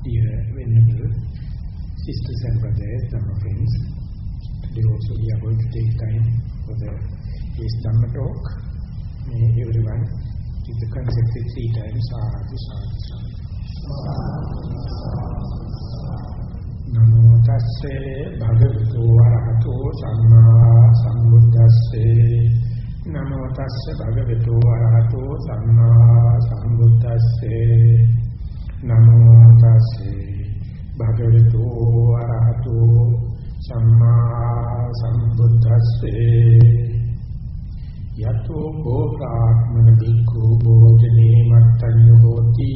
Dear Venerable Sisters and Brothers, Dhamma friends, today also we are going to take time for this Dhamma talk. May everyone give the consecutive 3 times Sadhu, Sadhu, Sadhu. Namo tasse bhagavato arahato samma sambuddhasse. Namo tasse bhagavato arahato samma sambuddhasse. Namo tasse bhagavato arahato samma sambuddhasse. Yato bhokātmana bhikkhu bhojane mattanyo hoti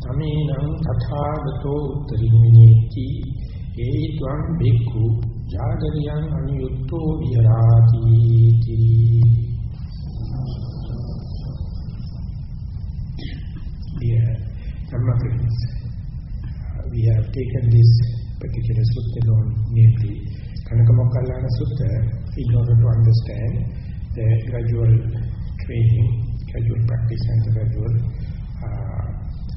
taminam tathāgato uttarimvineti etvam bhikkhu jāgariyam anuyutto vihārāti. Dear Dhamma friends, we have taken this particular sutta known namely Ganaka Moggallana Sutta in order to understand the gradual training, gradual practice and the gradual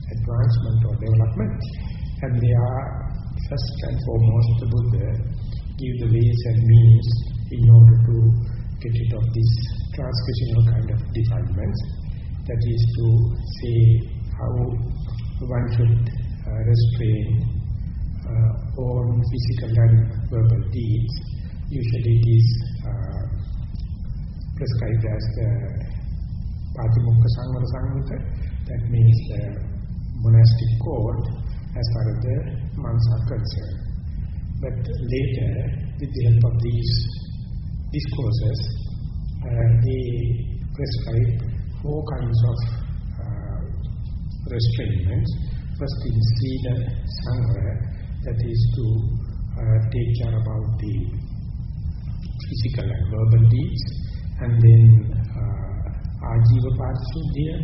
advancement or development. And they are first and foremost the Buddha give the ways and means in order to get rid of this transgressional kind of defilements. That is to say how one should restrain all physical and verbal deeds. Usually it is prescribed as the Patimukha Sangvara Samhita, that means the monastic code as far as the monks are concerned. But later, with the help of these discourses, they prescribe 4 kinds of restraints. First is Sila Sangvara, that is to take care about the physical and verbal deeds. And then Ajiva Parisuddhiya,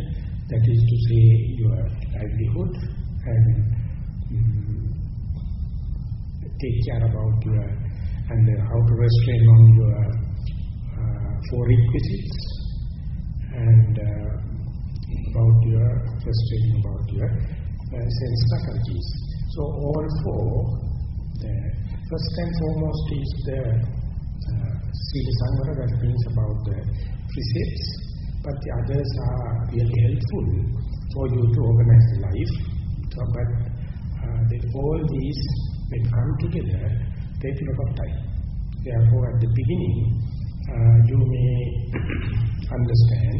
that is to say your livelihood and take care about your, and how to restrain on your 4 requisites, and about your restraining about your sense faculties. So all 4, the first and foremost is the Sila Sangvara, that means about the precepts, but the others are really helpful for you to organize the life. So, but all these, when come together, take a lot of time. Therefore, at the beginning, you may understand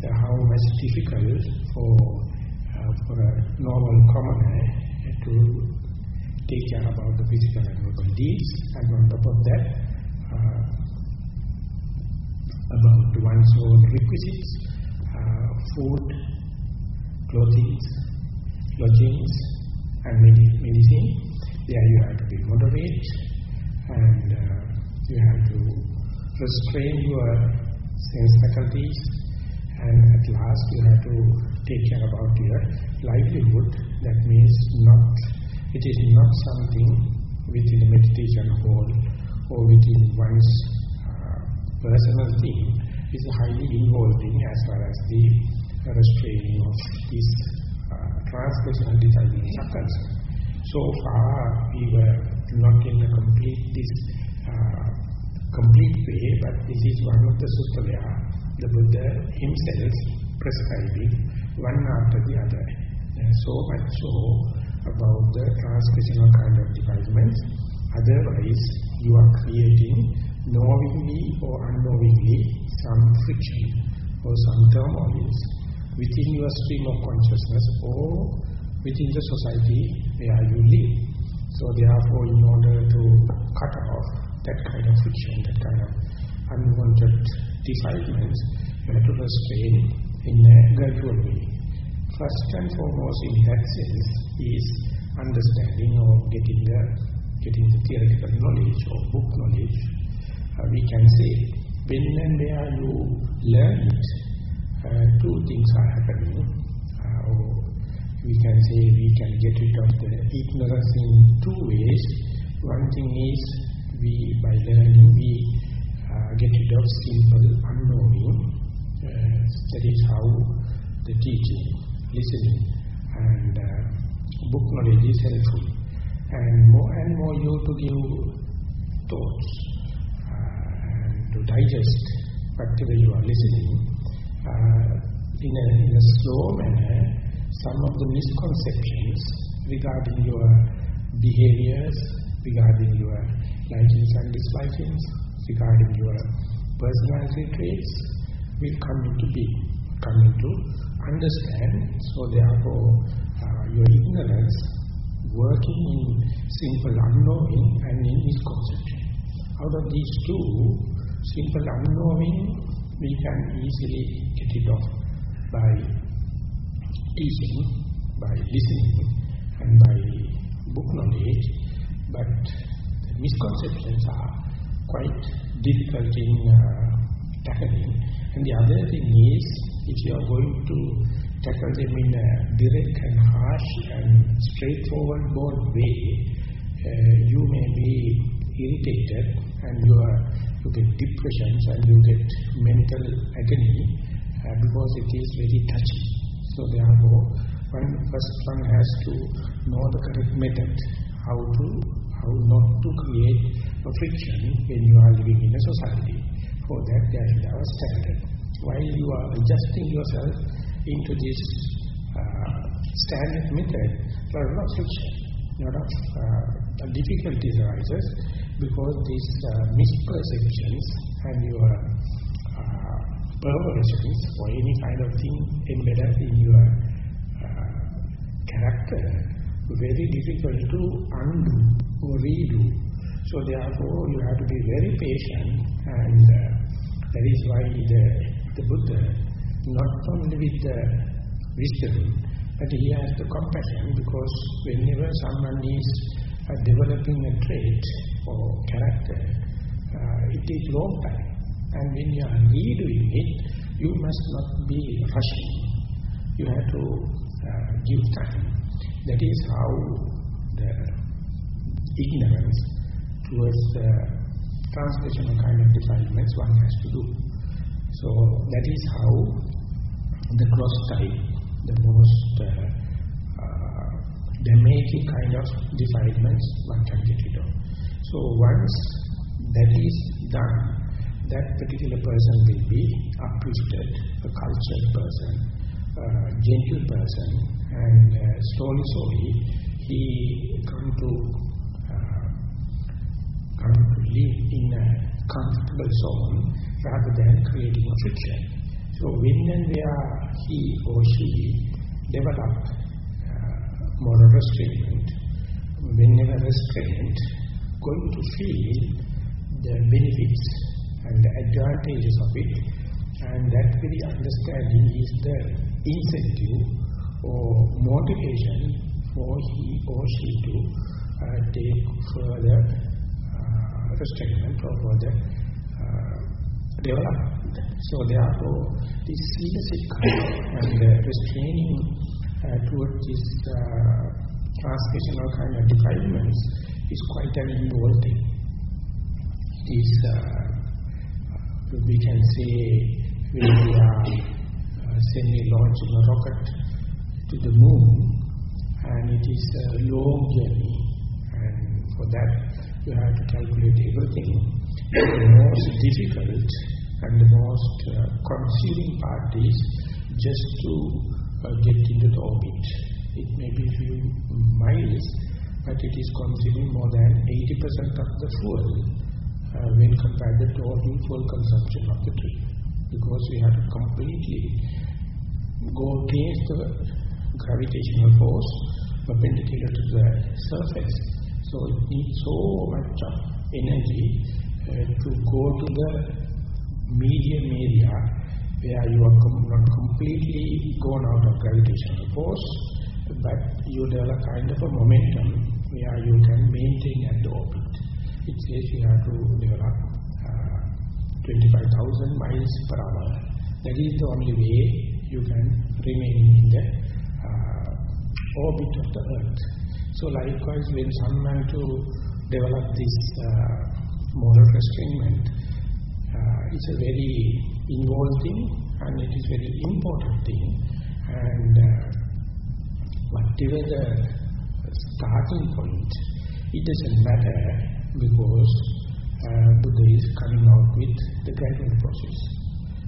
how much difficult for a normal commoner to take care about the physical and verbal deeds, and on top of that, about one's own requisites, food, clothing, lodgings, and medicine. There you have to be moderate, and you have to restrain your sense faculties, and at last you have to take care about your livelihood. That means it is not something within the meditation hall or within one's personal thing. It is highly involving as far as the restraining of these transgressional defilements are concerned. So far we were not in a complete way, but this is one of the sutta where the Buddha himself prescribing one after the other. So much so about the transgressional kind of defilements. Otherwise, you are creating, knowingly or unknowingly, some friction or some turmoil within your stream of consciousness or within the society where you live. So therefore, in order to cut off that kind of friction, that kind of unwanted defilements, you have to restrain in a gradual way. First and foremost in that sense is understanding or getting the theoretical knowledge or book knowledge. We can say, when and where you learn it, 2 things are happening. Or we can say we can get rid of the ignorance in 2 ways. One thing is, by learning, we get rid of simple unknowing. That is how the teaching, listening, and book knowledge is helpful. And more you to give thoughts and to digest whatever you are listening in a slow manner. Some of the misconceptions regarding your behaviors, regarding your likings and dislikings, regarding your personality traits will come into being, come into understand. So therefore, your ignorance working in simple unknowing and in misconception. Out of these two, simple unknowing, we can easily get it off by teaching, by listening, and by book knowledge. But the misconceptions are quite difficult in tackling. And the other thing is, if you are going to tackle them in a direct and harsh and straightforward bold way, you may be irritated and you get depressions and you get mental agony because it is very touchy. So therefore, first one has to know the correct method, how not to create a friction when you are living in a society. For that, there is our standard. While you are adjusting yourself into this standard method, there are a lot of friction, a lot of difficulties arises because these misperceptions and your perversions or any kind of thing embedded in your character, very difficult to undo or redo. So therefore, you have to be very patient, and that is why the Buddha, not only with the wisdom, but he has the compassion, because whenever someone is developing a trait or character, it takes long time. And when you are redoing it, you must not be rushing. You have to give time. That is how the ignorance towards the translational kind of defilements one has to do. So that is how the cross type, the most damaging kind of defilements one can get rid of. So once that is done, that particular person will be uplifted, a cultured person, a gentle person, and slowly he come to live in a comfortable zone rather than creating a friction. So when and where he or she develop moral restraint, whenever restraint, going to feel the benefits and the advantages of it, and that very understanding is the incentive or motivation for he or she to take further restraint or further development. So therefore, this leadership and restraining towards this transgressional kind of defilements is quite an involved thing. It is, we can say, when we are launching a rocket to the moon, and it is a long journey, and for that you have to calculate everything. The most difficult and the most consuming part is just to get into the orbit. It may be a few miles, but it is consuming more than 80% of the fuel when compared to the total fuel consumption of the trip, because we have to completely go against the gravitational force perpendicular to the surface. So it needs so much of energy to go to the medium area where you are not completely gone out of gravitational force, but you develop kind of a momentum where you can maintain at the orbit. It says you have to develop 25,000 miles per hour. That is the only way you can remain in the orbit of the Earth. So likewise, when someone to develop this moral restraint, it's a very involved thing, and it is very important thing. And whatever the starting point, it doesn't matter because Buddha is coming out with the gradual process.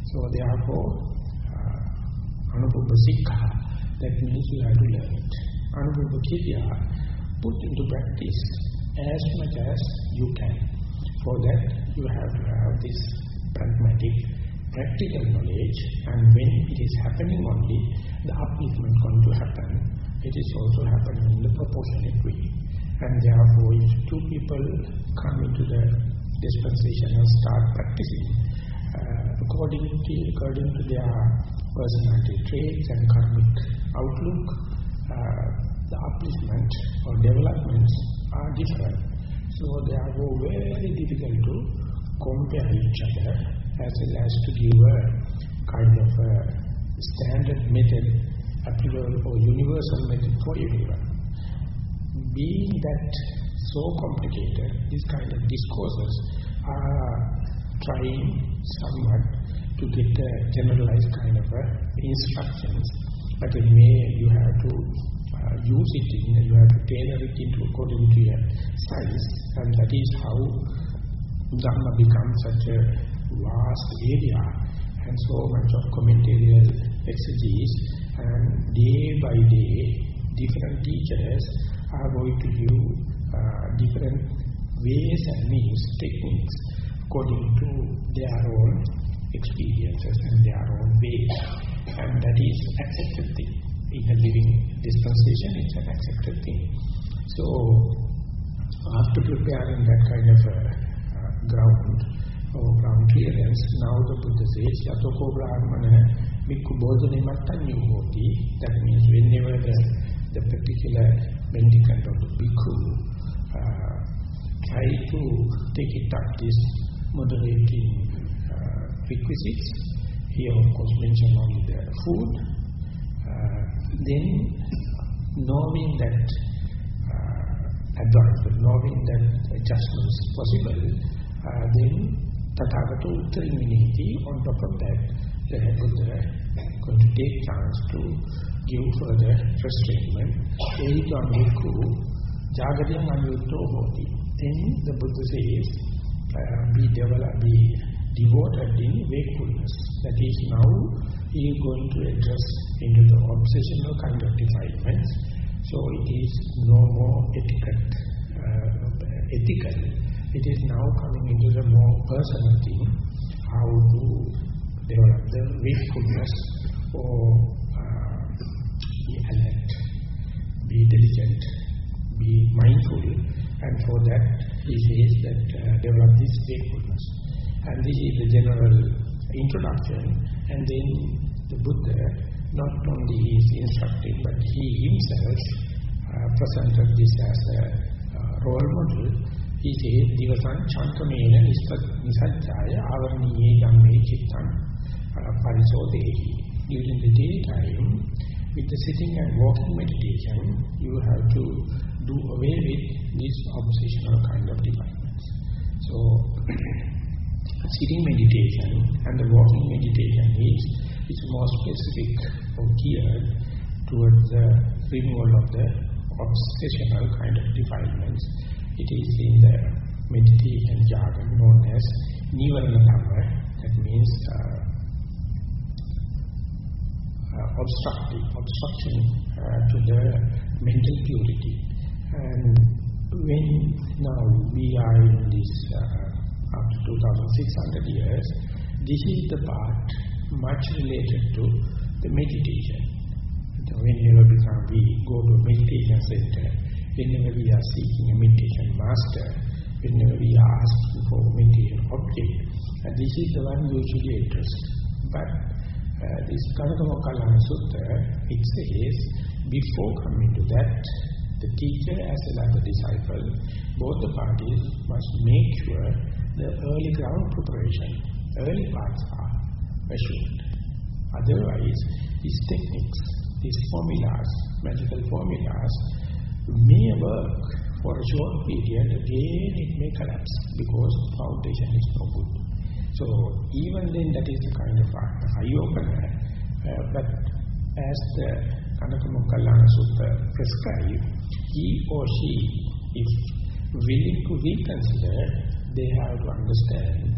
So therefore, Anubhava Sikha, that means you have to learn it. Anubhava Kirya, put into practice as much as you can. For that, you have to have this pragmatic, practical knowledge, and when it is happening only, the upliftment going to happen. It is also happening in the proportionate way. And therefore, if two people come into the dispensation and start practicing, according to their personality traits and karmic outlook, the upliftment or developments are different. So therefore, very difficult to compare each other as well as to give a kind of a standard method, applicable or universal method for everyone. Being that so complicated, these kind of discourses are trying somewhat to get a generalized kind of instructions, but you have to use it, you have to tailor it into according to your size, and that is how Dhamma becomes such a vast area, and so much of commentarial exegesis, and day by day, different teachers are going to give different ways and means, techniques, according to their own experiences and their own ways, and that is accepted thing. In a living dispensation, it's an accepted thing. So, after preparing that kind of ground clearance, now the Buddha says, Yatoko Brahmana Bhikkhu Bodhane Mattanyu Hoti. That means whenever the particular mendicant or the bhikkhu try to take it up this moderating requisites, here of course mention only the food, then knowing that advancement, knowing that adjustment is possible, then Tathagata Uttaringiniti, on top of that, the Buddha going to take chance to give further restrainment. Ehikam bhikkhu jagadiyam anyutto hoti. Then the Buddha says, be devoted in wakefulness. That is, now he is going to address into the obsessional kind of defilements. So it is no more ethical. It is now coming into the more personal thing, how to develop the wakefulness or be alert, be diligent, be mindful, and for that he says that develop this wakefulness. And this is the general introduction, and then the Buddha not only is instructing, but he himself presented this as a role model. He says, Divasan Chankamena Nisajjaya Avarniye Dhamme Chittan Parisodehi. During the daytime, with the sitting and walking meditation, you have to do away with these obsessional kind of defilements. So, sitting meditation and the walking meditation is more specific or geared towards the removal of the obsessional kind of defilements. It is in the meditation jargon known as Nissarana Dhamma, that means obstruction to the mental purity. And when now we are in this after 2,600 years, this is the part much related to the meditation. Whenever we go to a meditation center, whenever we are seeking a meditation master, whenever we are asking for a meditation object, this is the one usually addressed. But this Ganaka Moggallana Sutta, it says, before coming to that, the teacher as well as the disciple, both the parties must make sure the early ground preparation, early parts are assured. Otherwise, these techniques, these formulas, magical formulas, may work for a short period, again it may collapse because the foundation is no good. So even then that is a kind of eye-opener, but as the Ganaka Moggallana Sutta prescribes, he or she is willing to reconsider, they have to understand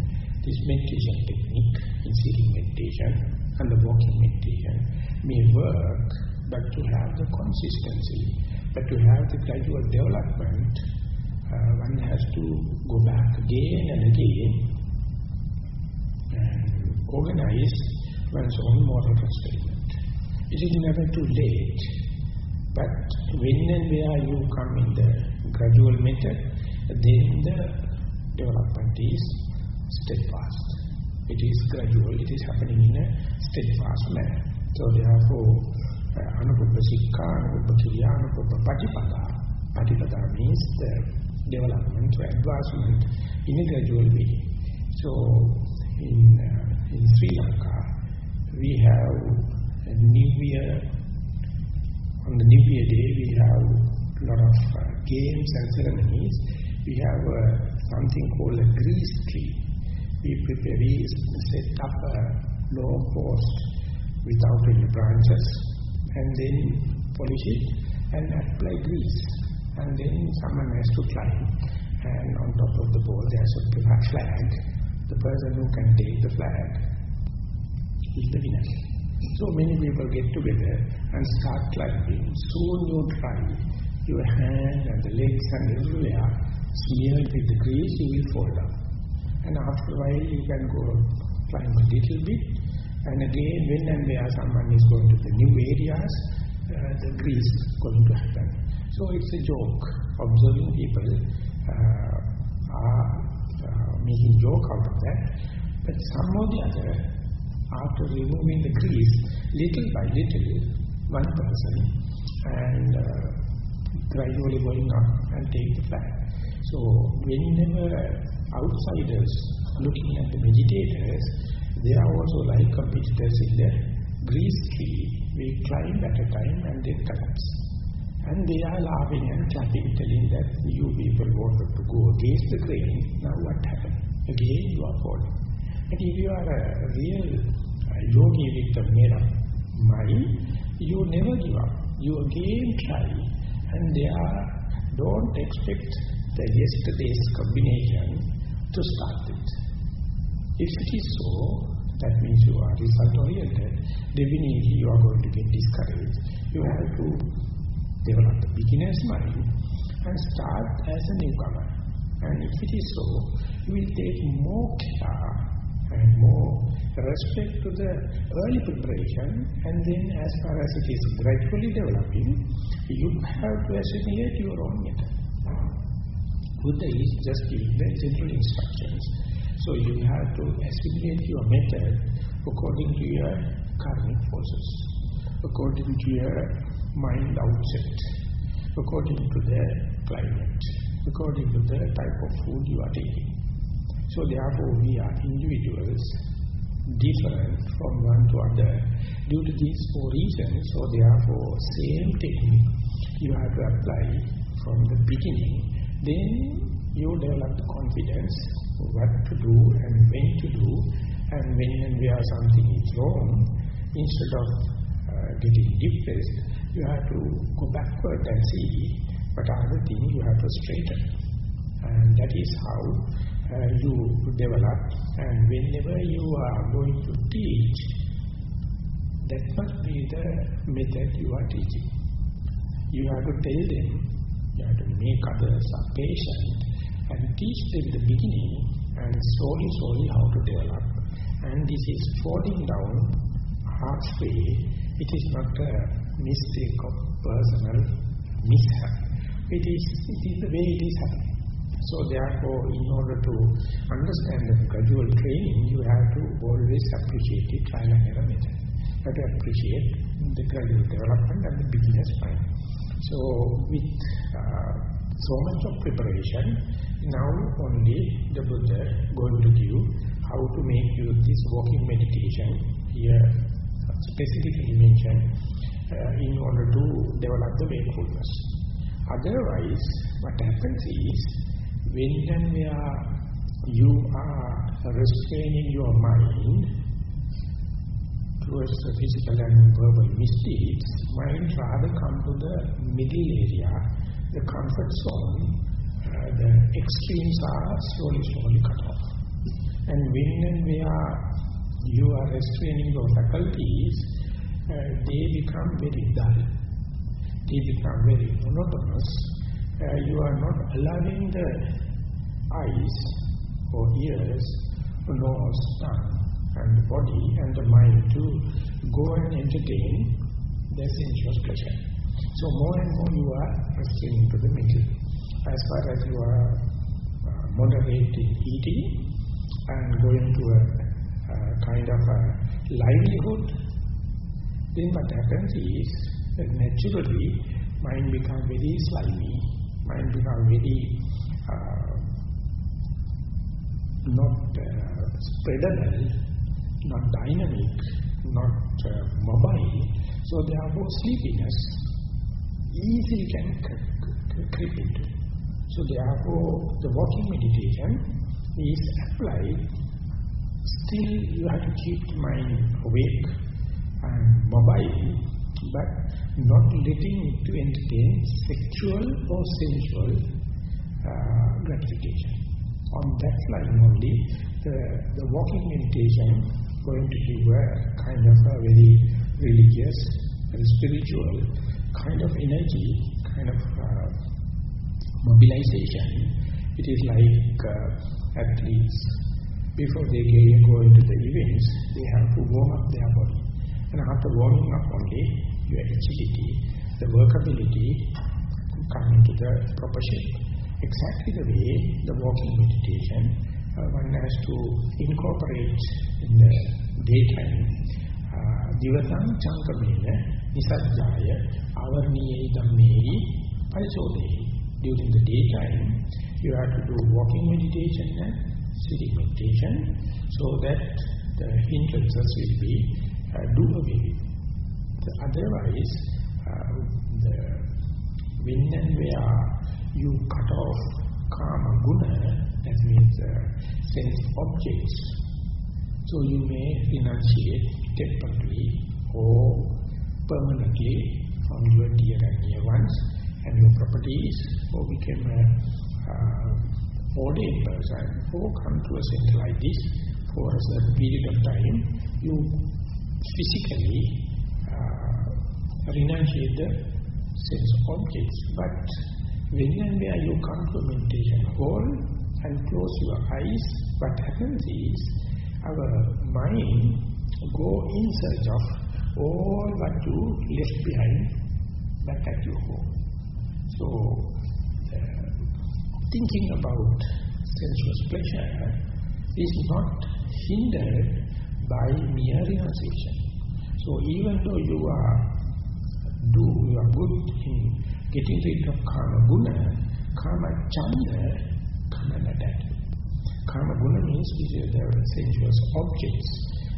this meditation technique, in sitting meditation and the walking meditation, may work, but to have the consistency, but to have the gradual development, one has to go back again and again and organize one's own moral experiment. It is never too late, but when and where you come in the gradual method, then the development is steadfast. It is gradual, it is happening in a steadfast manner. So therefore, Anupapa Sikha, Anupapa Kriya, Anupapa Patipada. Patipada means the development, the advancement in a gradual way. So in Sri Lanka, we have a New Year. On the New Year day, we have a lot of games and ceremonies. We have something called a grease tree. We set up a long post without any branches, and then polish it and apply grease. And then someone has to climb, and on top of the pole there is a flag. The person who can take the flag is the winner. So many people get together and start climbing. Soon you try your hand and the legs and everywhere smeared with the grease, you will fall down. And after a while you can go climb a little bit, and again when and where someone is going to the new areas, the grease is going to happen. So it's a joke. Observing people are making joke out of that. But somehow the other, after removing the grease, little by little, one person and gradually going up and take the flag. So whenever outsiders looking at the meditators, they are also like competitors in the grease tree. We climb at a time and then collapse. And they are laughing and clapping, telling that you people wanted to go against the grain. Now what happened? Again you are falling. But if you are a real yogi with a made-up mind, you never give up. You again try, and don't expect the yesterday's combination to start with. If it is so, that means you are result-oriented. Definitely you are going to get discouraged. You have to develop the beginner's mind and start as a newcomer. And if it is so, you will take more care and more respect to the early preparation, and then as far as it is gradually developing, you have to assimilate your own method. Buddha is just giving the general instructions. So you have to assimilate your method according to your karmic forces, according to your mind outset, according to the climate, according to the type of food you are taking. So therefore we are individuals, different from one to other due to these four reasons. So therefore same technique you have to apply from the beginning. Then you develop the confidence what to do and when to do, and when and where something is wrong, instead of getting depressed, you have to go backward and see what are the things you have to straighten. And that is how you develop. And whenever you are going to teach, that must be the method you are teaching. You have to tell them, you have to make others patient and teach them the beginning and slowly how to develop. And this is falling down halfway. It is not a mistake of personal mishap. It is the way it is happening. So therefore, in order to understand the gradual training, you have to always appreciate the trial and error method. You have to appreciate the gradual development and the beginner's mind. So with so much of preparation, now only the Buddha going to give how to make you this walking meditation here specifically mentioned in order to develop the wakefulness. Otherwise, what happens is, when and where you are restraining your mind towards the physical and verbal misdeeds, mind rather come to the middle area the comfort zone, the extremes are slowly cut off. And when and where you are restraining your faculties, they become very dull. They become very monotonous. You are not allowing the eyes or ears, or nose, tongue, and the body and the mind to go and entertain the sensuous pleasure. So more and more you are restraining to the middle. As far as you are moderating eating and going to a kind of a livelihood, then what happens is that naturally mind becomes very slimy, mind becomes very not spreadable, not dynamic, not mobile. So therefore sleepiness easily can creep into. So therefore the walking meditation is applied. Still you have to keep the mind awake and mobile, but not letting it to entertain sexual or sensual gratification. On that line only, the walking meditation going to give a kind of a very religious, very spiritual kind of energy, kind of mobilization. It is like athletes, before they go into the events, they have to warm up their body. And after warming up only, your agility, the workability come into the proper shape. Exactly the way the walking meditation, one has to incorporate in the daytime, Divatang Chankamena, Nissarana, Avarniye Dhammehi, Parisodehi. During the daytime, you have to do walking meditation and sitting meditation, so that the hindrances will be do away with. Otherwise, when and where you cut off kama guna, that means sense objects, so you may renunciate temporarily or permanently from your dear and near ones and your properties, or become a ordained person, or come to a center like this for a certain period of time. You physically renunciate the sense objects, but when and where you come to a meditation hall and close your eyes, what happens is our mind go in search of all what you left behind back at your home. So thinking about sensuous pleasure is not hindered by mere renunciation. So even though you are good in getting rid of kama guna, kama chanda come and attack you. Kama guna means there are sensuous objects,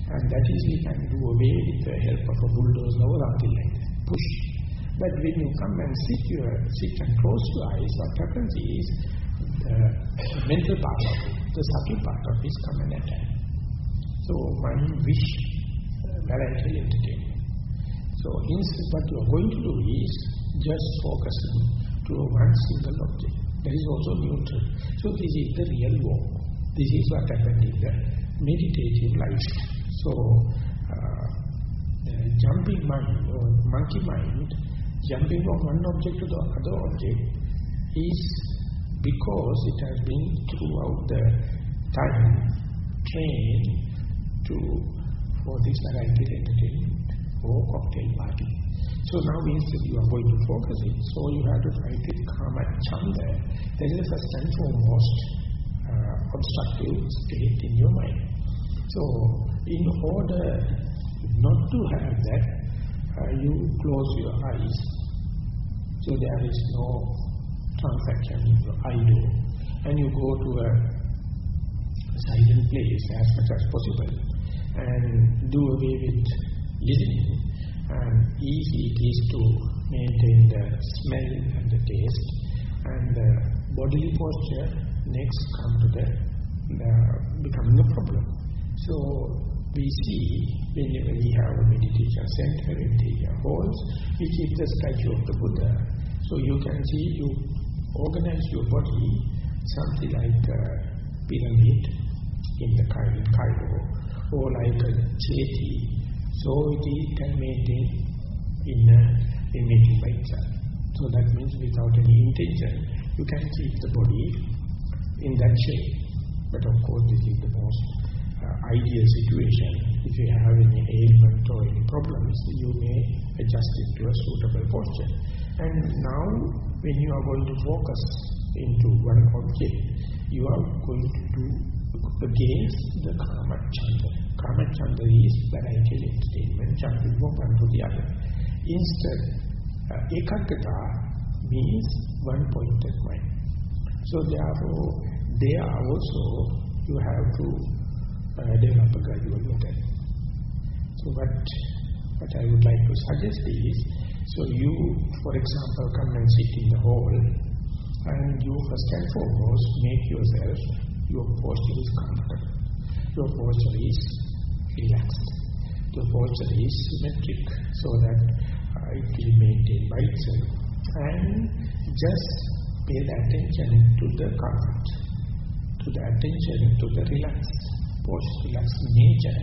and that is we can do away with the help of a bulldozer or something like that. Push. But when you come and sit and close your eyes, what happens is the mental part of it, the subtle part of it come and attack. So one wish variety entertainment. So instead what you are going to do is just focusing to one single object. That is also neutral. So this is the real walk. This is what happened in the meditative life. So jumping mind or monkey mind, jumping from one object to the other object is because it has been throughout the time trained for this variety entertainment or cocktail party. So now instead you are going to focus it, so you have to fight with kama chanda. That is the first and foremost obstructive state in your mind. So in order not to have that, you close your eyes, so there is no transaction in your eye door, and you go to a silent place as much as possible and do away with listening, and easy it is to maintain the smell and the taste, and the bodily posture next come to the becoming a problem. So we see whenever we have a meditation center, meditation halls, we keep the statue of the Buddha. So you can see you organize your body something like a pyramid in the Cairo, or like a cheti, so it can maintain in by itself. So that means without any intention, you can keep the body in that shape. But of course, this is the most ideal situation. If you have any ailment or any problems, you may adjust it to a suitable posture. And now, when you are going to focus into one object, you are going to do against the Kama Chanda. Kama Chanda is varietal entertainment, jumping from one to the other. Instead, Ekaggata means one-pointed mind. So therefore, there also you have to develop a gradual method. So what I would like to suggest is, so you, for example, come and sit in the hall, and you first and foremost make yourself, your posture is comfortable, your posture is relaxed, your posture is symmetric, so that it will maintain by itself. And just pay the attention to the comfort, to the attention to the relaxed posture, relaxed nature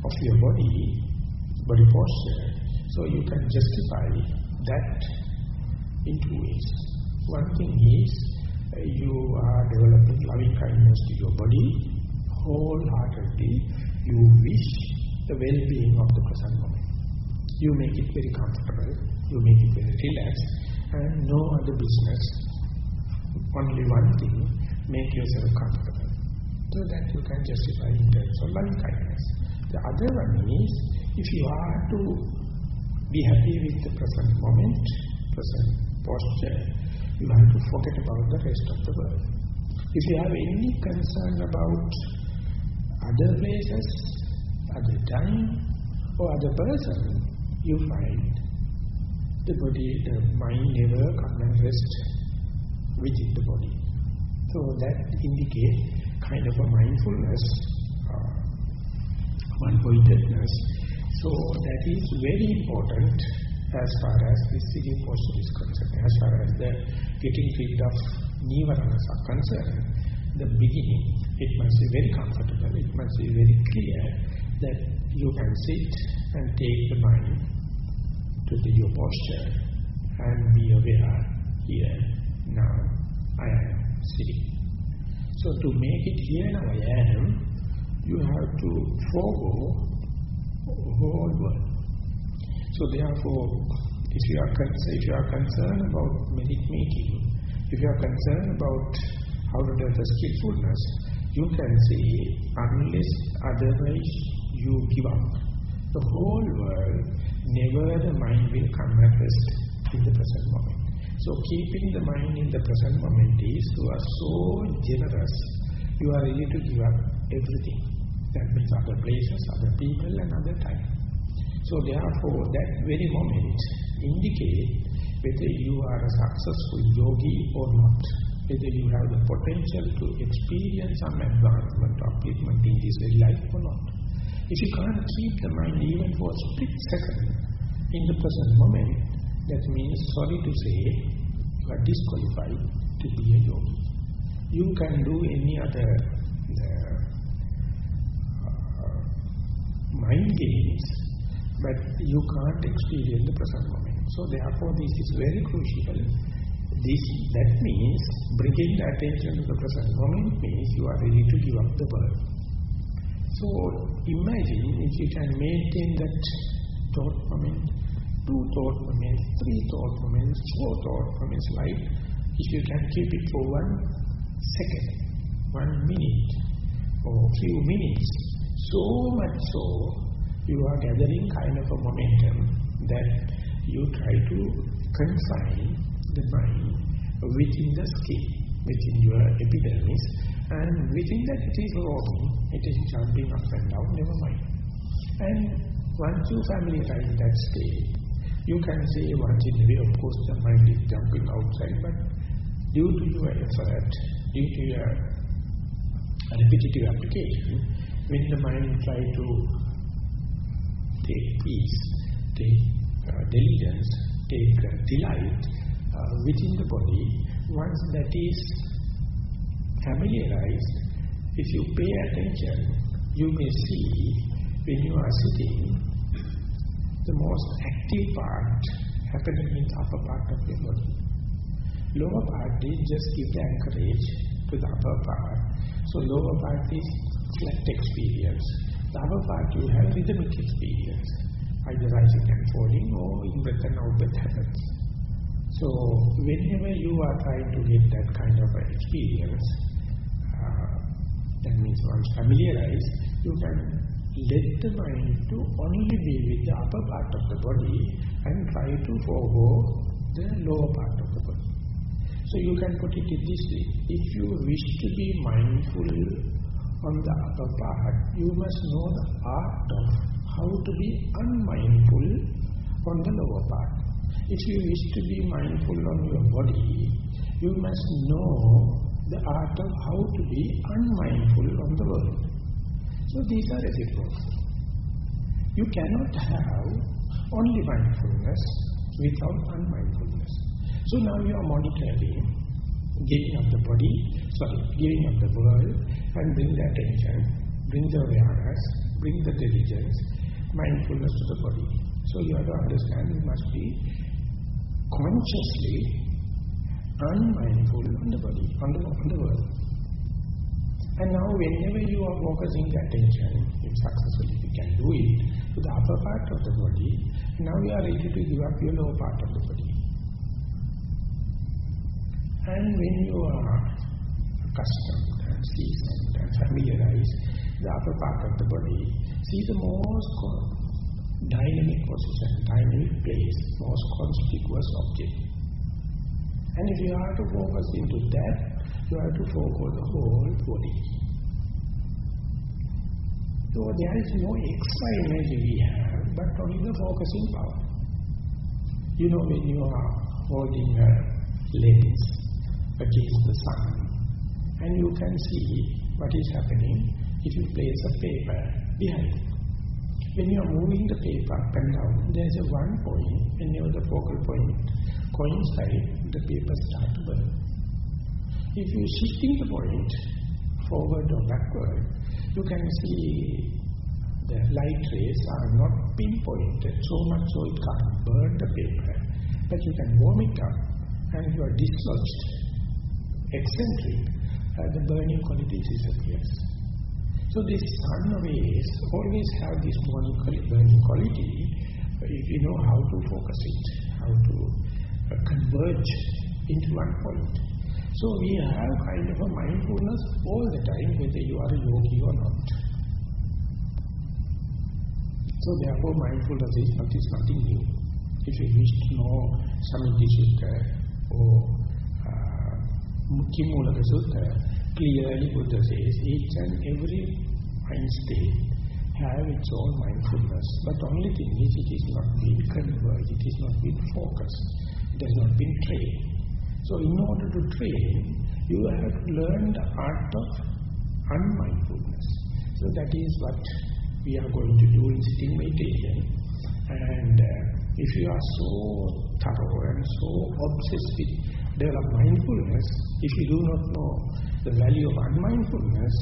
of your body posture. So you can justify that in two ways. One thing is, you are developing loving kindness to your body, wholeheartedly you wish the well-being of the present moment. You make it very comfortable, you make it very relaxed, and no other business, only one thing, make yourself comfortable, so that you can justify in terms of loving kindness. The other one is, if you are to be happy with the present moment, present posture, you have to forget about the rest of the world. If you have any concern about other places, other time, or other person, you find the body, the mind never come and rest within the body. So that indicates kind of a mindfulness, one-pointedness. So that is very important as far as this sitting posture is concerned. As far as the getting rid of Nissaranas are concerned, the beginning, it must be very comfortable, it must be very clear that you can sit and take the mind to your posture and be aware, here, now, I am sitting. So to make it here, now I am, you have to forego whole world. So therefore, if you are concerned about merit making, if you are concerned about how to develop skillfulness, you can say, unless otherwise you give up the whole world, never the mind will come at rest in the present moment. So keeping the mind in the present moment is, you are so generous, you are ready to give up everything. That means other places, other people and other time. So therefore, that very moment indicates whether you are a successful yogi or not, whether you have the potential to experience some advancement or upliftment in this very life or not. If you can't keep the mind even for a split second in the present moment, that means, sorry to say, you are disqualified to be a yogi. You can do any other mind games, but you can't experience the present moment. So therefore, this is very crucial. That means bringing the attention to the present moment means you are ready to give up the world. So imagine if you can maintain that thought moment, 2 thought moments, 3 thought moments, 4 thought moments, like if you can keep it for 1 second, 1 minute, or few minutes, so much so, you are gathering kind of a momentum that you try to confine the mind within the skin, within your epidermis, and within that it is roaming, it is jumping up and down, never mind. And once you familiarize that state, you can say once in a way, of course the mind is jumping outside, but due to your effort, due to your repetitive application, when the mind tries to take peace, take diligence, take delight within the body. Once that is familiarized, if you pay attention, you may see when you are sitting, the most active part happening in the upper part of your body. Lower part is just give the anchorage to the upper part. So lower part is flat experience. The upper part you have rhythmic experience, either rising and falling or in breath and out breath happens. So whenever you are trying to get that kind of experience, that means once familiarized, you can let the mind to only be with the upper part of the body and try to forego the lower part of the body. So you can put it in this way. If you wish to be mindful on the upper part, you must know the art of how to be unmindful on the lower part. If you wish to be mindful on your body, you must know the art of how to be unmindful on the world. So these are reciprocal. You cannot have only mindfulness without unmindfulness. So now you are monitoring, giving up the body, giving up the world, and bring the attention, bring the awareness, bring the diligence, mindfulness to the body. So you have to understand you must be consciously unmindful on the body, on the world. And now whenever you are focusing the attention, if successfully you can do it, to the upper part of the body, now you are ready to give up your lower part of the body. And when you are accustomed and seasoned and familiarized the upper part of the body, see the most dynamic position, dynamic place, most conspicuous object. And if you are to focus into that, you have to focus the whole body. So there is no extra energy we have, but only the focusing power. You know, when you are holding a lens against the sun, and you can see what is happening if you place a paper behind it. When you are moving the paper up and down, there is a one point, whenever the focal point coincide, the paper starts to burn. If you are shifting the point forward or backward, you can see the light rays are not pinpointed so much so it can't burn the paper, but you can warm it up and you are dislodged, eccentric, the burning quality disappears. So these sun rays always have this burning quality if you know how to focus it, how to converge into one point. So we have kind of a mindfulness all the time, whether you are a yogi or not. So therefore mindfulness is nothing new. If you wish to know Samiti Sutta or Kimmulaka Sutta, clearly Buddha says each and every mind state have its own mindfulness. But the only thing is it is not being converged, it is not being focused, it has not been trained. So in order to train, you have to learn the art of unmindfulness. So that is what we are going to do in sitting meditation. And if you are so thorough and so obsessed with develop mindfulness, if you do not know the value of unmindfulness,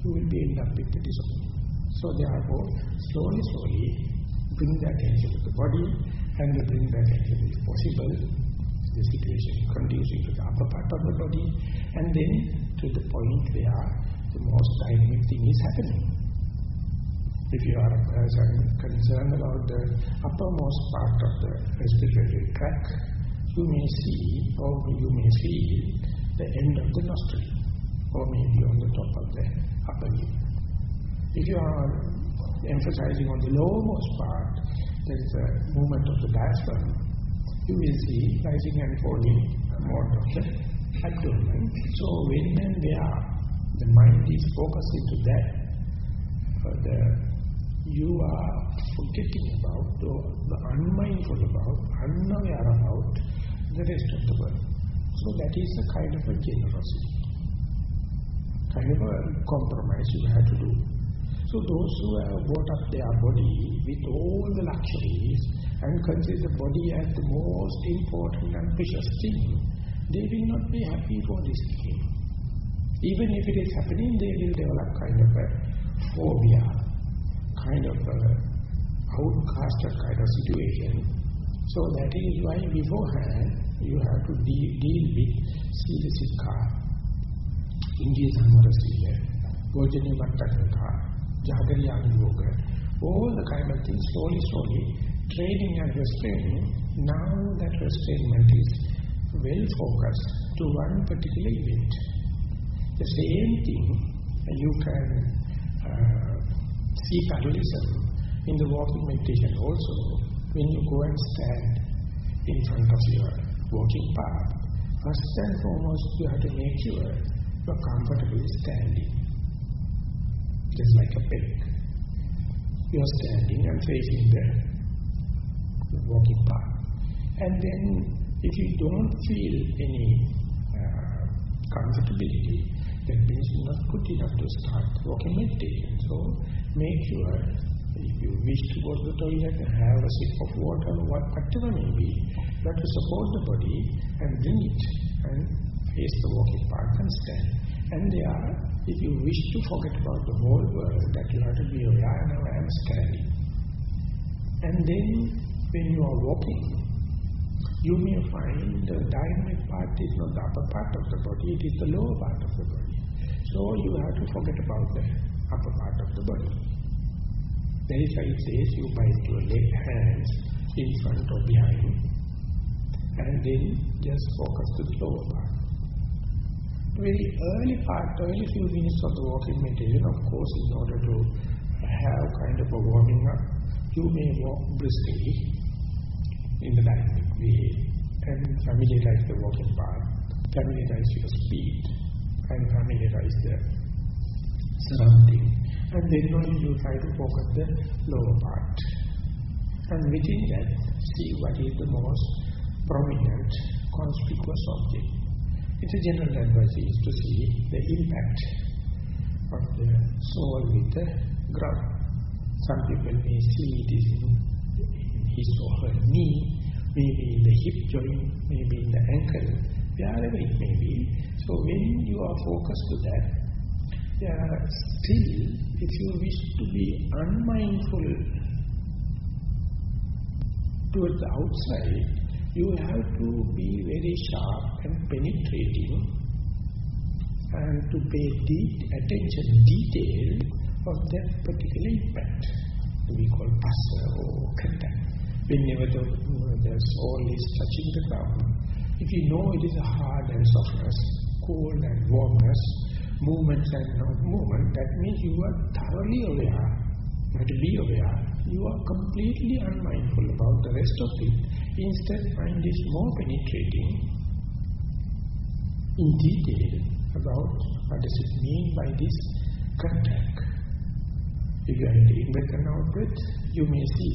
you will be end up with the discipline. So therefore, slowly bring the attention to the body, and bring the attention if possible, the situation conducive to the upper part of the body, and then to the point where the most dynamic thing is happening. If you are a person concerned about the uppermost part of the respiratory tract, you may see or you may feel the end of the nostril, or maybe on the top of the upper lip. If you are emphasizing on the lowermost part, there is a movement of the diaphragm, you will see rising and falling more of the abdomen. So when and where the mind is focused into that, you are forgetting about, the unmindful about, unaware about the rest of the world. So that is a kind of a generosity, kind of a compromise you have to do. So So those who have brought up their body with all the luxuries and consider the body as the most important and precious thing, they will not be happy for this thing. Even if it is happening, they will develop kind of a phobia, kind of a outcasted kind of situation. So that is why beforehand you have to deal with Sila Sikha, Indriya Samvara Sila, Vajani Mattakaka, Jagariyana Yoga, all the kind of things slowly, training and restraining. Now that restrainment is well focused to one particular event. The same thing you can see parallelism in the walking meditation also. When you go and stand in front of your walking path, first and foremost you have to make sure you are comfortably standing. Just like a peg. You are standing and facing the walking path. And then if you don't feel any comfortability, that means you're not good enough to start walking meditation. So make sure if you wish to go to the toilet and have a sip of water or whatever may be, you have to support the body and bring it and face the walking path and stand. And there, if you wish to forget about the whole world, that you have to be aware, now I am standing. And then when you are walking, you may find the dynamic part is not the upper part of the body, it is the lower part of the body. So you have to forget about the upper part of the body. That is why it says you bind your hands in front or behind and then just focus to the lower part. The very early few minutes of the walking meditation, of course, in order to have kind of a warming up, you may walk briskly in the dynamic way and familiarize the walking path, familiarize your speed and familiarize the surrounding. And then only you try to focus the lower part. And within that, see what is the most prominent, conspicuous object. It's a general advice is to see the impact of the soul with the ground. Some people may see it is in his or her knee, maybe in the hip joint, maybe in the ankle, wherever it may be. So when you are focused to that, still, if you wish to be unmindful towards the outside, you have to be very sharp and penetrating and to pay deep attention, detail of that particular impact. We call passa or contact. Whenever the soul is touching the ground, if you know it is a hard and softness, cold and warmness, movements and not movement, that means you are thoroughly aware. You have to be aware. You are completely unmindful about the rest of it. Instead, find this more penetrating in detail about what does it mean by this contact. If you are in breath and out breath, you may see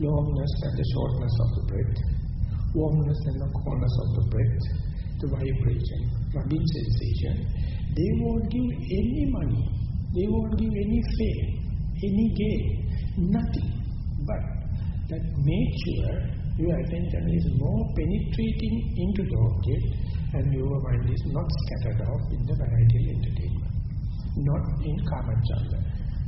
longness and the shortness of the breath, warmness and the coldness of the breath, the vibration, rubbing sensation. They won't give any money, they won't give any fame, any gain, nothing. But that make sure your attention is more penetrating into the object and your mind is not scattered off in the variety entertainment, not in kamachanda.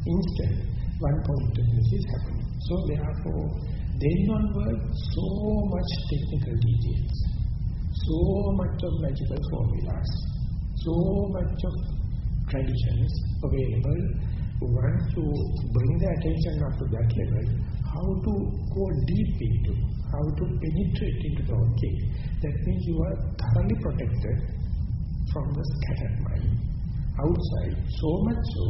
Instead, one pointedness is happening. So therefore, then onward, so much technical details, so much of magical formulas, so much of traditions available. Once you bring the attention up to that level, how to go deep into, how to penetrate into the object, that means you are thoroughly protected from the scattered mind. Outside, so much so,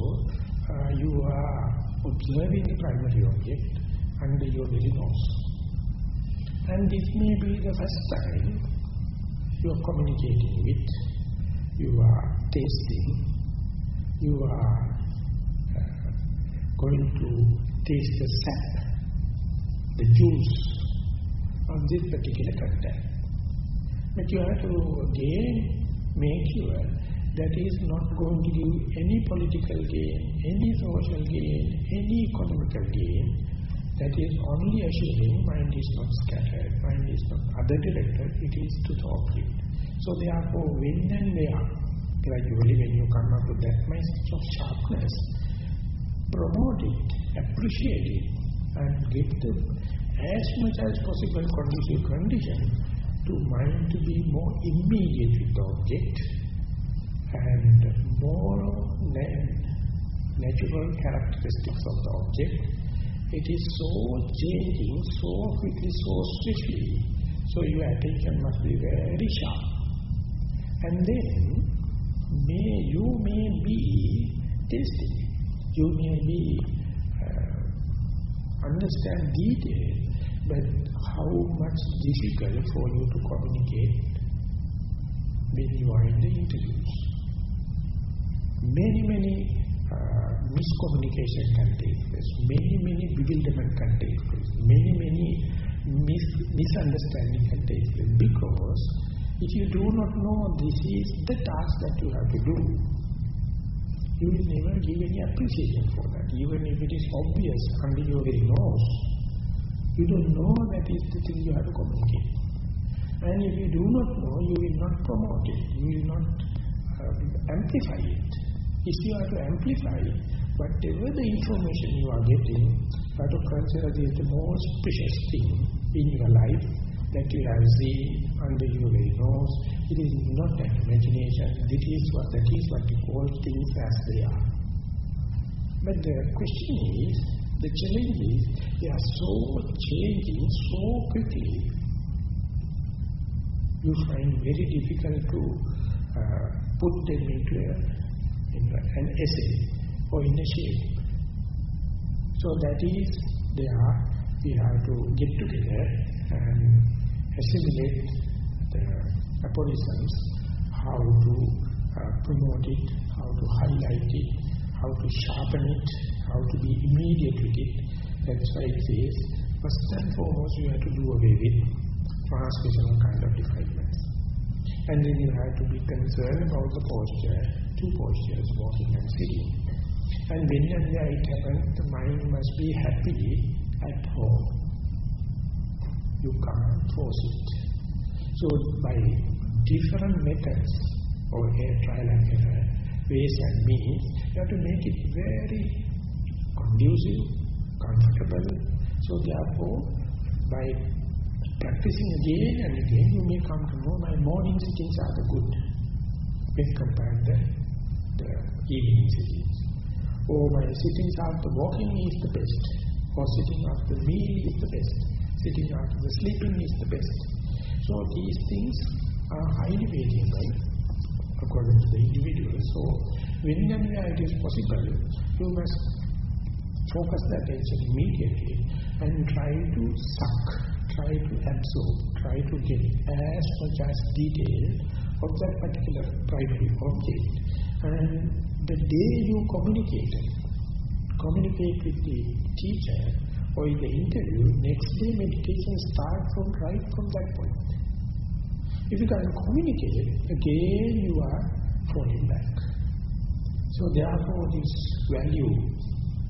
you are observing the primary object under your very nose. And this may be the first time you are communicating with, you are tasting, you are going to taste the sap, the juice of this particular contact. But you have to again make sure that is not going to give any political gain, any social gain, any economical gain. That is only assuring mind is not scattered, mind is not other directed, it is to the object. So therefore, when and where, gradually when you come up with that message of sharpness, promote it, appreciate it, and give them as much as possible conducive condition to mind to be more immediate with the object and more natural characteristics of the object. It is so changing, so quickly, so swiftly, so your attention must be very sharp. And then, you may be tasting, you may be understand detail, but how much difficult for you to communicate when you are in the interviews. Many miscommunication can take place, many bewilderment can take place, many misunderstanding can take place, because if you do not know this is the task that you have to do, you will never give any appreciation for that, even if it is obvious under your very nose. You don't know that is the thing you have to communicate. And if you do not know, you will not promote it, you will not amplify it. If you are to amplify whatever the information you are getting, you have to consider this the most precious thing in your life that you have seen under your very nose. It is not an imagination, that is what you call things as they are. But the question is, the challenge is, they are so changing so quickly, you find very difficult to put them into an essay or in a shape. So that is, we have to get together and assimilate the aphorisms, how to promote it, how to highlight it, how to sharpen it, how to be immediate with it. That's why it says, first and foremost you have to do away with transpersonal kind of defilements. And then you have to be concerned about the posture, two postures, walking and sitting. And when and where it happens, the mind must be happy at home. You can't force it. So by different methods or trial and error, ways and means, you have to make it very conducive, comfortable. So therefore, by practicing again and again, you may come to know my morning sittings are the good when compared to the evening sittings. Or my sittings after walking is the best. Or sitting after meal is the best. Sitting after the sleeping is the best. So these things are highly variable according to the individual. So when and where it is possible, you must focus the attention immediately and try to suck, try to absorb, try to get as much as detail of that particular primary object. And the day you communicate with the teacher or in the interview, next day meditation starts right from that point. If you can't communicate, again you are falling back. So therefore this value,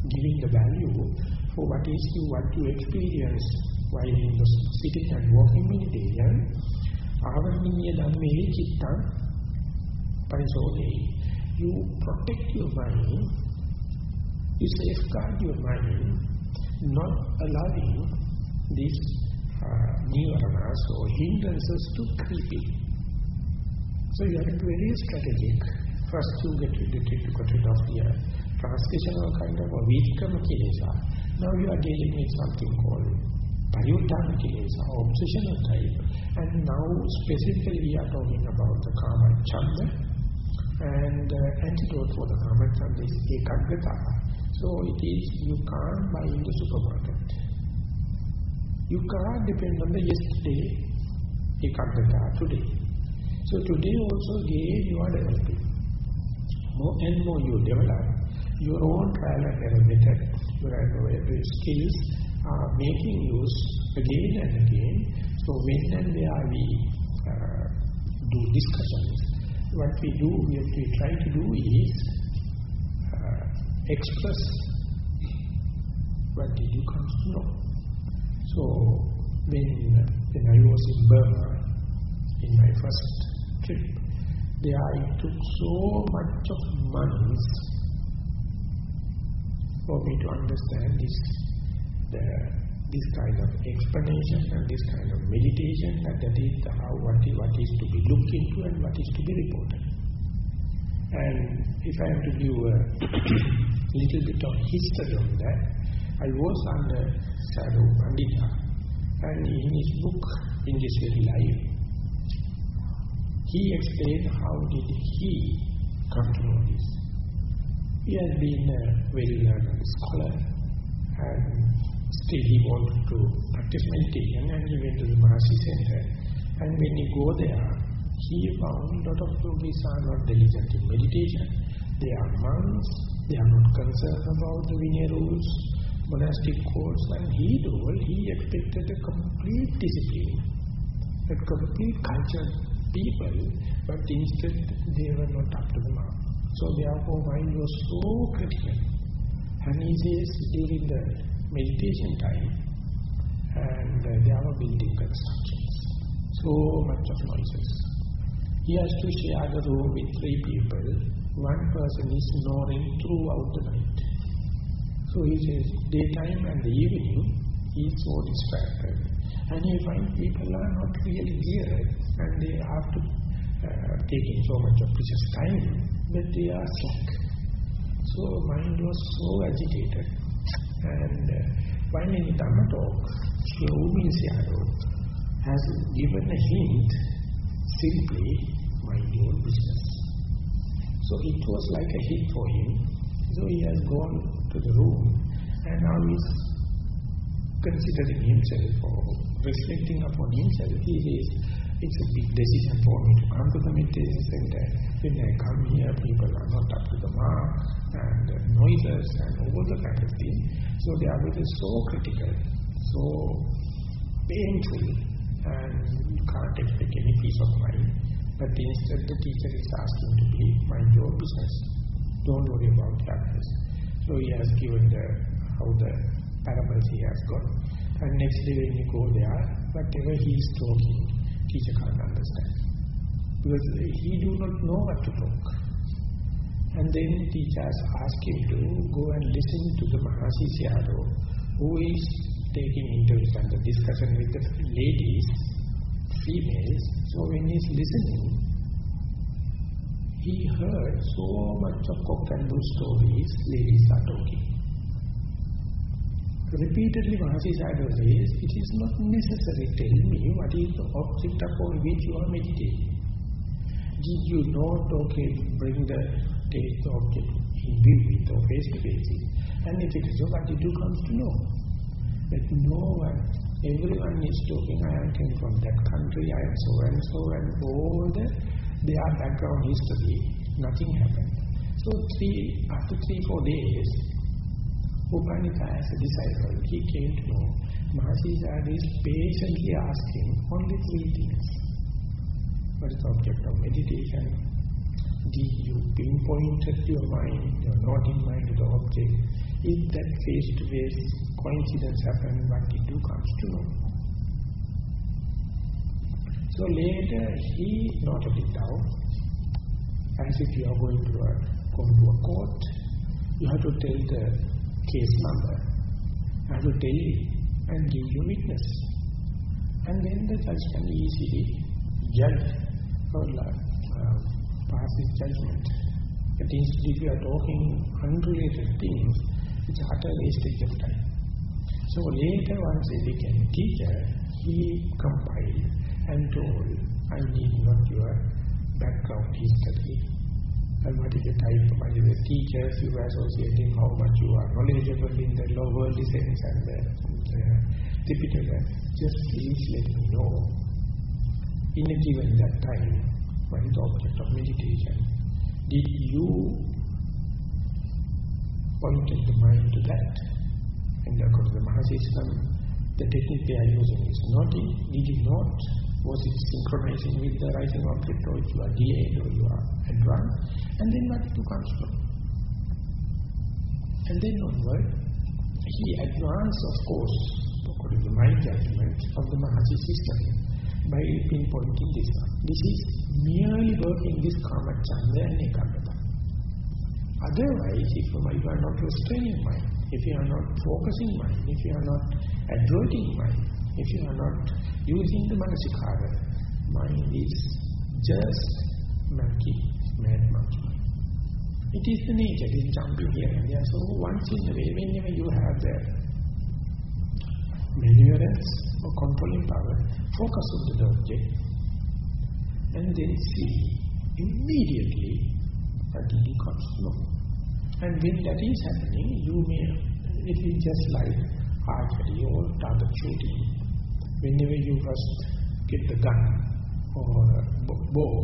giving the value for what you experience while in the sitting and walking meditation, avaniya dhamme chittam parisodhe. You protect your mind, you safeguard your mind, not allowing these nissaranas or hindrances to creep in. So you have to be very strategic. First you get rid of the transcriptional kind of a vikama kilesa. Now you are dealing with something called pariuttana kilesa, obsessional type. And now specifically we are talking about the kama chanda. And antidote for the kama chanda is ekaggata. So it is, you can't buy in the supermarket. You can't depend on the yesterday ekaggata today. So today also again you are developing. More and more you develop your own trial and error method, your skills are making use again and again. So when and where we do discussions, what we do, what we try to do is express what did you come to know. So when I was in Burma, in my first trip, there I took so much of months for me to understand this kind of explanation and this kind of meditation, and that is what is to be looked into and what is to be reported. And if I am to give a little bit of history on that, I was under Shadow Pandita, and in his book, In This Very Life, he explained how did he come to know this. He has been a very learned scholar, and still he wanted to practice meditation, and he went to the Mahasi Center. And when he go there, he found a lot of yogis are not diligent in meditation. They are monks, they are not concerned about the Vinaya rules, monastic codes, and he expected a complete discipline, a complete cultured people, but instead they were not up to the mark. So therefore mind was so critical. And he says during the meditation time, and there were building constructions, so much of noises. He has to share the room with 3 people. One person is snoring throughout the night. So he says, daytime and the evening, he is so distracted. And he finds people are not really geared, and they have to taking so much of precious time, but they are slack. So mind was so agitated. And finally in Dhamma talk, Nissarana has given a hint, simply mind your business. So it was like a hit for him. So he has gone to the room, and now he is considering himself or reflecting upon himself. He says, it's a big decision for me to come to the meditation center. When I come here, people are not up to the mark, and noises and all the kind of thing. So they are really so critical, so painful, and you can't expect any peace of mind. But instead the teacher is asking to be mind your business. Don't worry about practice. So he has given how the parables he has got. And next day when you go there, whatever he is talking, teacher can't understand. Because he do not know what to talk. And then teachers ask him to go and listen to the Mahasi Shadow, who is taking interest and the discussion with the ladies, females. So when he is listening, he heard so much of cock and bull stories ladies are talking. Repeatedly Mahasi Shadow says, it is not necessary to tell me what is the object upon which you are meditating. Did you not, bring the object in view with or face to face? And if it is so, what did you come to know? But no one, everyone is talking, I came from that country, I am so and so, and all their background history, nothing happened. So after 3-4 days, Upanita as a disciple, he came to know Mahasi Shadow is patiently asking only 3 things. What is the object of meditation? Did you pinpoint your mind, your nodding mind to the object? If that face-to-face coincidence happened, what did you come to know? So later he noted it down, as if you are going to a court, you have to tell the case number, you have to tell it and give your witness. And then the judge can easily judge or pass his judgment. But instead if you are talking unrelated things, it's utter wastage of time. So later once he became a teacher, he compiled and told, I need not your background history, and what is the type of the teachers you are associating, how much you are knowledgeable in the low worldly sense and the Tipitaka. Just please let me know, in a given that time, what is the object of meditation? Did you point the mind to that? And according to the Maha system, the technique they are using is nodding. Did you not Was it synchronizing with the rising object, or you are delayed, or you are advanced? And then what to comes from? And then onward, he advanced, of course, according to my judgment, of the Mahasi system by pinpointing this one. This is merely working this Kama Chanda and Ekagata. Otherwise, if you are not restraining mind, if you are not focusing mind, if you are not adverting mind, if you are not using the Manasikara, mind is just mad monkey. It is the nature, it is jumping here and there. So once in a way, whenever you have the maneuverance or controlling power, focus on the object and then see immediately that it becomes slow. And when that is happening, it is just like archery or target shooting. Whenever you first get the gun or a bow,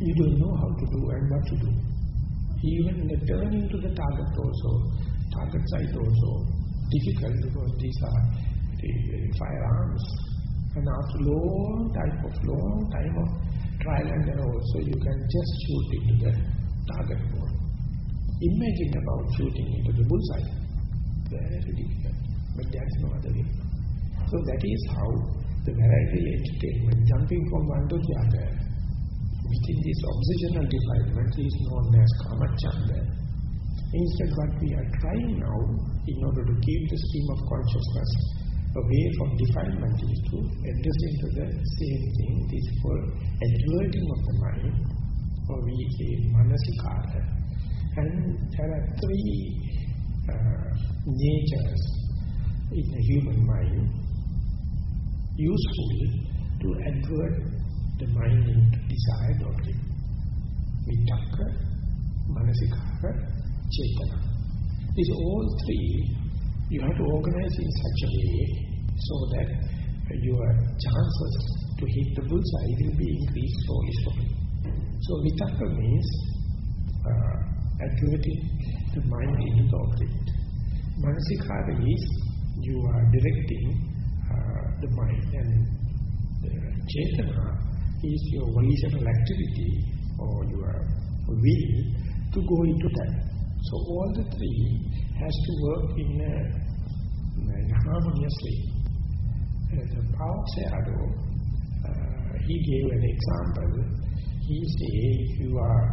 you don't know how to do and what to do. Even the turning to the target site also difficult, because these are very firearms. And after long time of trial and error also, you can just shoot into the target ball. Imagine about shooting into the bullseye. Very difficult. But that's no other way. So that is how the variety entertainment, jumping from one to the other, within this obsessional defilement is known as Kama Chanda. Instead, what we are trying now, in order to keep the stream of consciousness away from defilement, is to address into the same thing. This is called adverting of the mind, or we say Manasikara. And there are three natures in the human mind useful to advert the mind into desired object. Vitakka, Manasikara, Chetana. These all three you have to organize in such a way so that your chances to hit the bullseye will be increased slowly. So vitakka means adverting the mind into the object. Manasikara is you are directing the mind, and Chetana is your volitional activity or your will to go into that. So all the three has to work in harmoniously. The Paul Sayadaw, he gave an example. He said, if you are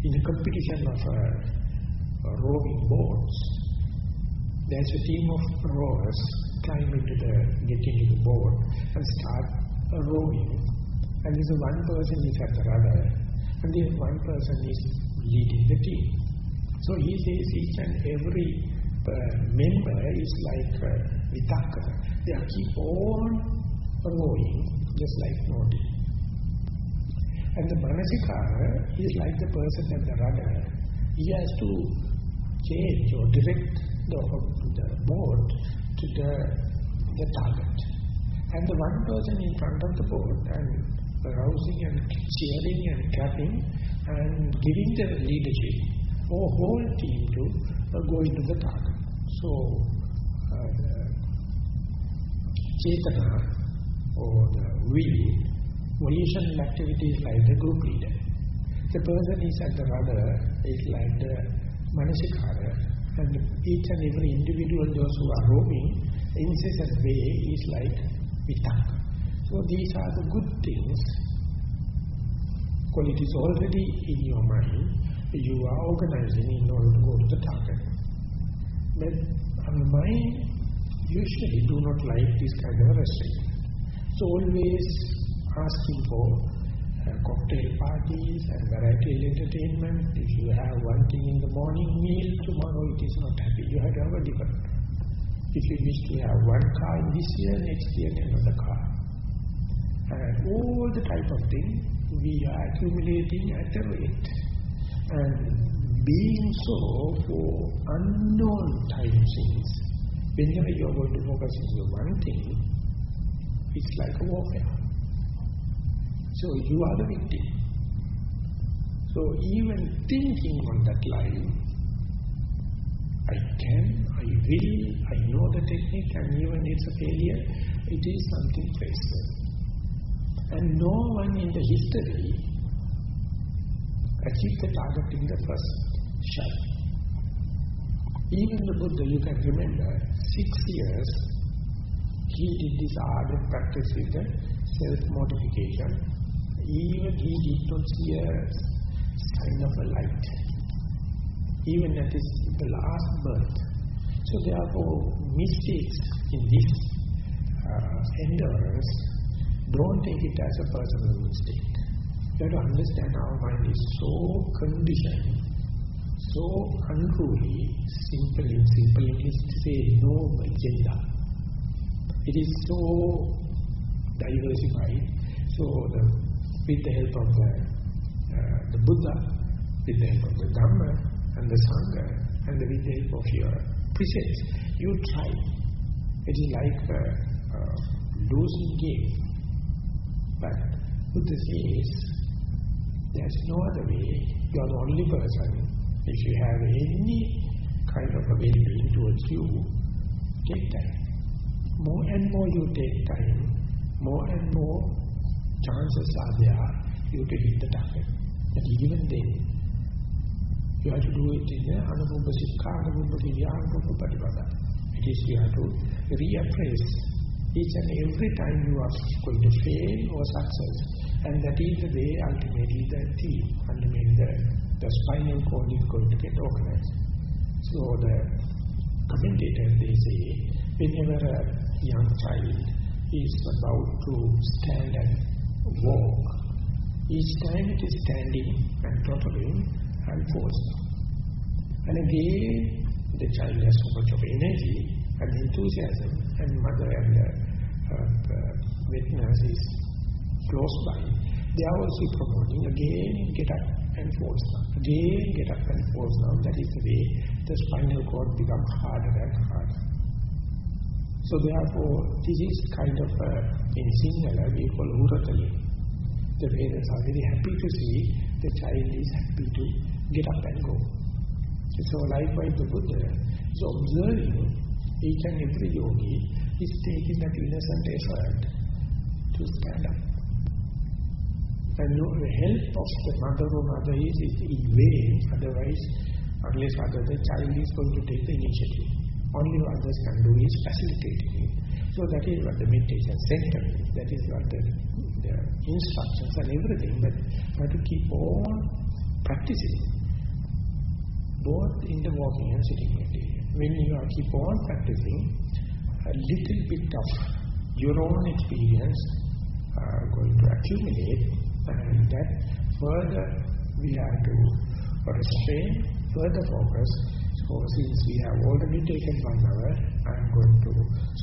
in a competition of rowing boats, there's a team of rowers get into the boat and start rowing. And there's one person is at the rudder, and the one person is leading the team. So he says each and every member is like vitakka. They keep on rowing, just like noting. And the Manasikara is like the person at the rudder. He has to change or direct the boat to the target. And the one person in front of the boat and rousing and cheering and clapping and giving the leadership for whole team to go into the target. So the Chetana or the will, volitional activity is like the group leader. The person is at the rudder is like the Manasikara, and each and every individual, those who are rowing, incessant way is like vitakka. So these are the good things. Qualities already in your mind, you are organizing in order to go to the target. But our mind usually do not like this kind of restriction. So always asking for cocktail parties and variety entertainment. If you have one thing in the morning meal, tomorrow it is not happy. You have to have a different. If you wish to have one car this year, next year another car. And all the type of thing we are accumulating at a rate. And being so for unknown time since, whenever you are going to focus on one thing, it's like a warfare. So you are the victim. So even thinking on that line, I can, I will, I know the technique, and even it's a failure, it is something priceless. And no one in the history achieved the target in the first shot. Even the Buddha, you can remember, 6 years he did this ardent practice with the self-mortification. Even he did not see a sign of a light. Even at the last birth. So therefore, mistakes in this endurance, don't take it as a personal mistake. You have to understand our mind is so conditioned, so unruly, simple English to say no agenda. It is so diversified. So with the help of the Buddha, with the help of the Dhamma and the Sangha, and with the help of your precepts, you try. It is like a losing game. But Buddha says, there is no other way. You are the only person. If you have any kind of a well-being towards you, take time. More and more you take time, more and more chances are there you to hit the target. But even then, you have to do it in the Anubhuva Sikha, Anubhuva Vidya, Anubhuva Patipada. It is you have to reappraise each and every time you are going to fail or success. And that is the way ultimately the theme, ultimately the spinal cord is going to get organized. So the commentators, they say, whenever a young child is about to stand and walk, each time it is standing and tottering and falls down. And again, the child has so much of energy and enthusiasm, and mother and the wet nurse is close by. They are also promoting, again get up and falls down, again get up and falls down. That is the way the spinal cord becomes harder and harder. So therefore, this is kind of in Sinhala we call Uratali. The parents are very happy to see the child is happy to get up and go. So likewise the Buddha is observing each and every yogi is taking that innocent effort to stand up. And the help of the mother or mother is in vain, otherwise, unless the child is going to take the initiative. Only what others can do is facilitating it. So that is what the meditation center is. That is what the instructions and everything. But you have to keep on practicing, both in the walking and sitting meditation. When you keep on practicing, a little bit of your own experience are going to accumulate, and that further we have to restrain, further focus. So since we have already taken 1 hour, I am going to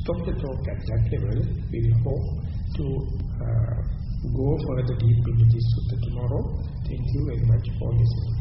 stop the talk at that level. We hope to go further deep into this sutta tomorrow. Thank you very much for listening.